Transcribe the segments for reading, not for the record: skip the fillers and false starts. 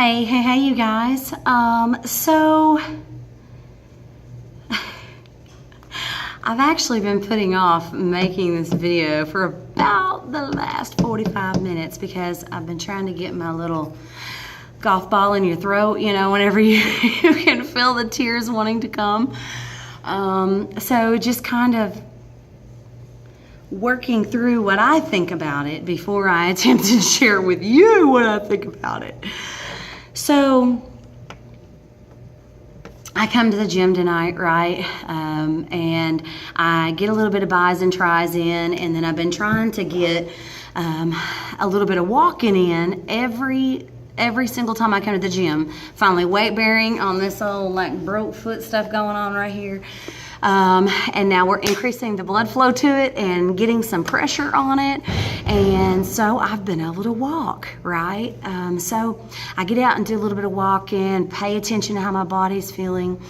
Hey, you guys. So I've actually been putting off making this video for about the last 45 minutes because I've been trying to get my little golf ball in your throat, you know, whenever you can feel the tears wanting to come. So just kind of working through what I think about it before I attempt to share with you what I think about it. So I come to the gym tonight, right? And I get a little bit of buys and tries in, and then I've been trying to get a little bit of walking in every single time I come to the gym. Finally weight bearing on this old like broke foot stuff going on right here. And now we're increasing the blood flow to it and getting some pressure on it. And so I've been able to walk, right? So I get out and do a little bit of walking, pay attention to how my body's feeling.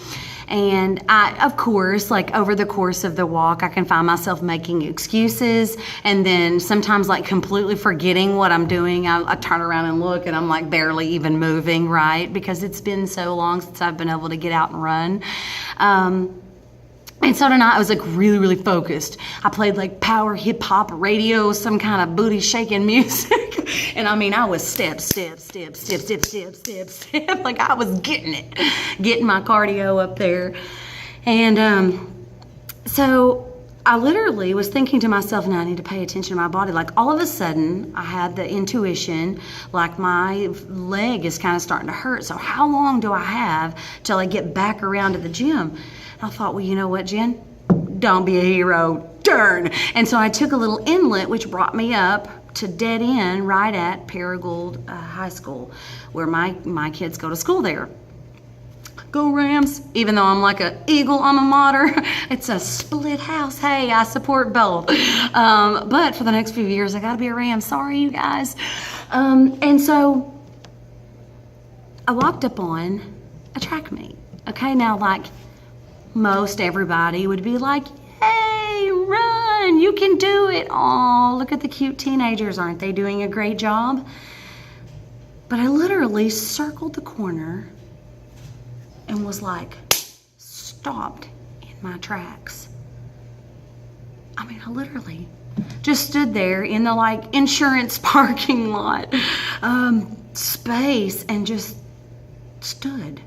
And I, of course, like over the course of the walk, I can find myself making excuses and then sometimes like completely forgetting what I'm doing. I turn around and look and I'm like barely even moving, right? Because it's been so long since I've been able to get out and run. And so tonight I was like really focused. I played like power hip hop radio, some kind of booty shaking music. And I mean, I was step. Like I was getting my cardio up there. And so I literally was thinking to myself, now I need to pay attention to my body. Like all of a sudden I had the intuition, like my leg is kind of starting to hurt. So how long do I have till I get back around to the gym? I thought, well, you know what, Jen? Don't be a hero. Turn. And so I took a little inlet, which brought me up to dead end right at Paragould High School, where my kids go to school there. Go Rams. Even though I'm like an Eagle alma mater, it's a split house. Hey, I support both. But for the next few years, I got to be a Ram. Sorry, you guys. And so I walked up on a track meet. Okay, now like most everybody would be like, hey, run, you can do it. Oh, look at the cute teenagers. Aren't they doing a great job? But I literally circled the corner and was like stopped in my tracks. I mean, I literally just stood there in the like insurance parking lot space and just stood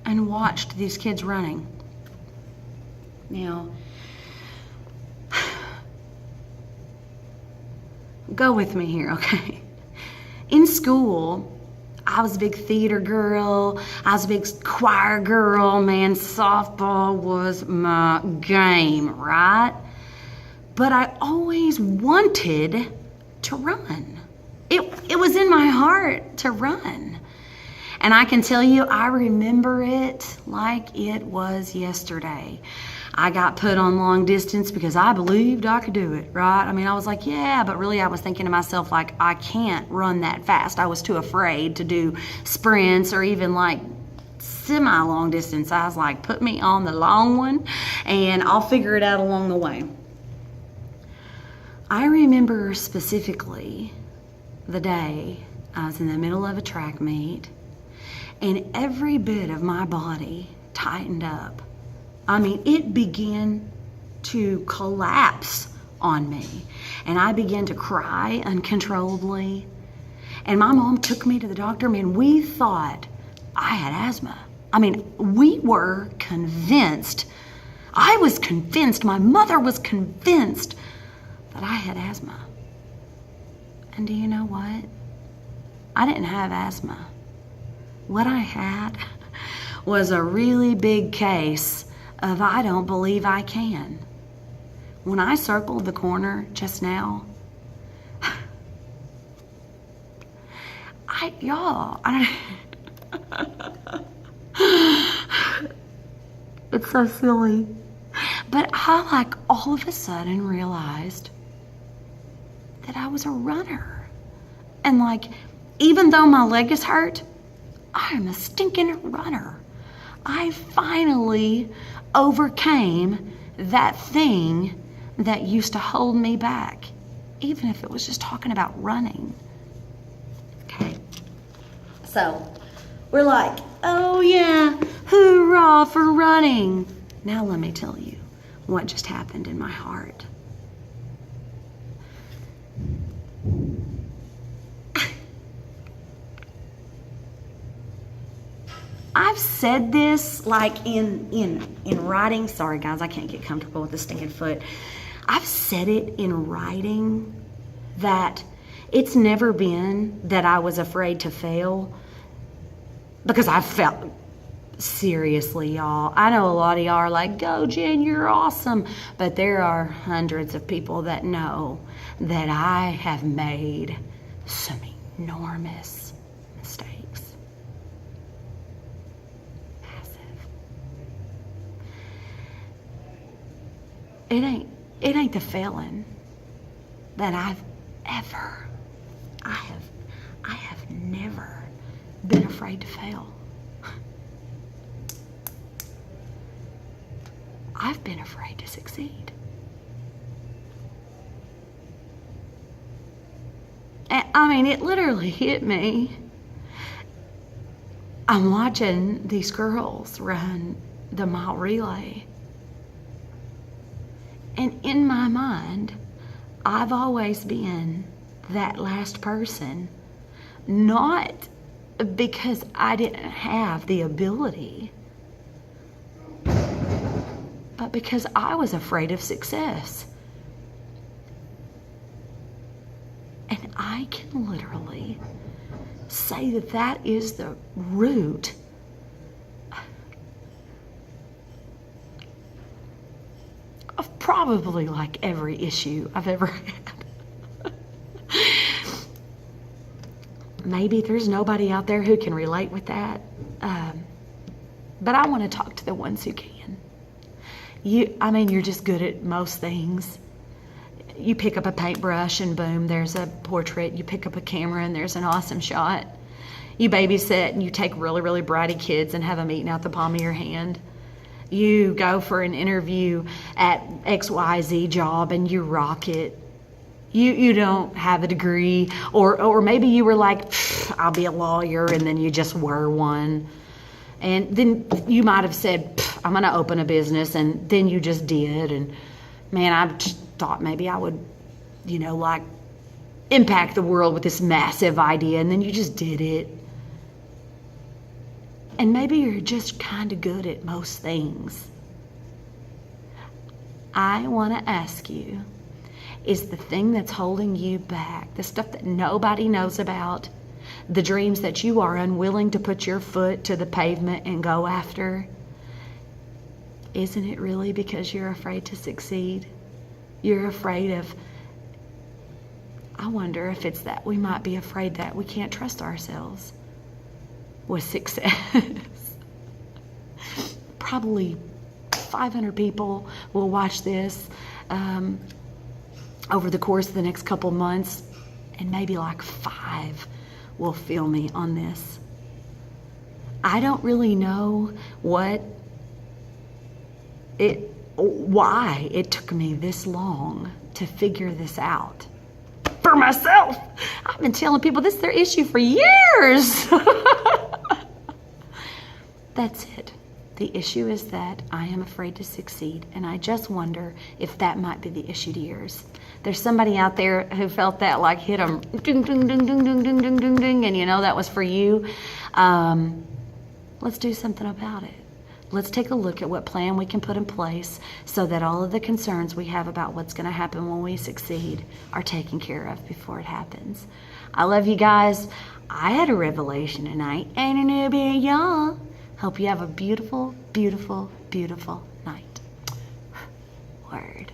and watched these kids running. Now, go with me here, okay? In school, I was a big theater girl. I was a big choir girl. Man, softball was my game, right? But I always wanted to run. It was in my heart to run. And I can tell you, I remember it like it was yesterday. I got put on long distance because I believed I could do it, right? I mean, I was like, yeah, but really I was thinking to myself, like, I can't run that fast. I was too afraid to do sprints or even like semi-long distance. I was like, put me on the long one and I'll figure it out along the way. I remember specifically the day I was in the middle of a track meet and every bit of my body tightened up. I mean, it began to collapse on me. And I began to cry uncontrollably. And my mom took me to the doctor. Man, we thought I had asthma. I mean, we were convinced. I was convinced. My mother was convinced that I had asthma. And do you know what? I didn't have asthma. What I had was a really big case of I don't believe I can. When I circled the corner just now, it's so silly. But I like all of a sudden realized that I was a runner. And like, even though my leg is hurt, I'm a stinking runner. I finally overcame that thing that used to hold me back, even if it was just talking about running. Okay. So We're like, oh yeah, hoorah for running. Now let me tell you what just happened in my heart. I've said this like in writing. Sorry guys, I can't get comfortable with the stand foot. I've said it in writing that it's never been that I was afraid to fail, because I felt, seriously y'all, I know a lot of y'all are like, go Jen, you're awesome, but there are hundreds of people that know that I have made some enormous mistakes. Massive. It ain't the failing that I have never been afraid to fail. I've been afraid to succeed. And, I mean, it literally hit me. I'm watching these girls run the mile relay. And in my mind, I've always been that last person, not because I didn't have the ability, but because I was afraid of success. And I can literally say that that is the root of probably like every issue I've ever had. Maybe there's nobody out there who can relate with that, but I want to talk to the ones who can. You're just good at most things. You pick up a paintbrush and boom, there's a portrait. You pick up a camera and there's an awesome shot. You babysit and you take really, really bratty kids and have them eating out the palm of your hand. You go for an interview at XYZ job and you rock it. You don't have a degree, or maybe you were like, I'll be a lawyer, and then you just were one. And then you might have said, I'm going to open a business, and then you just did. And man, I thought maybe I would, like impact the world with this massive idea, and then you just did it. And maybe you're just kind of good at most things. I want to ask you, is the thing that's holding you back, the stuff that nobody knows about, the dreams that you are unwilling to put your foot to the pavement and go after, isn't it really because you're afraid to succeed? You're afraid of, I wonder if it's that we might be afraid that we can't trust ourselves with success. Probably 500 people will watch this over the course of the next couple months, and maybe like 5 will feel me on this. I don't really know why it took me this long to figure this out for myself. I've been telling people this is their issue for years. That's it. The issue is that I am afraid to succeed, and I just wonder if that might be the issue to yours. There's somebody out there who felt that like hit them, ding, ding, ding, ding, ding, ding, ding, ding, ding, and that was for you. Let's do something about it. Let's take a look at what plan we can put in place so that all of the concerns we have about what's going to happen when we succeed are taken care of before it happens. I love you guys. I had a revelation tonight. Ain't a new bit, y'all. Hope you have a beautiful, beautiful, beautiful night. Word.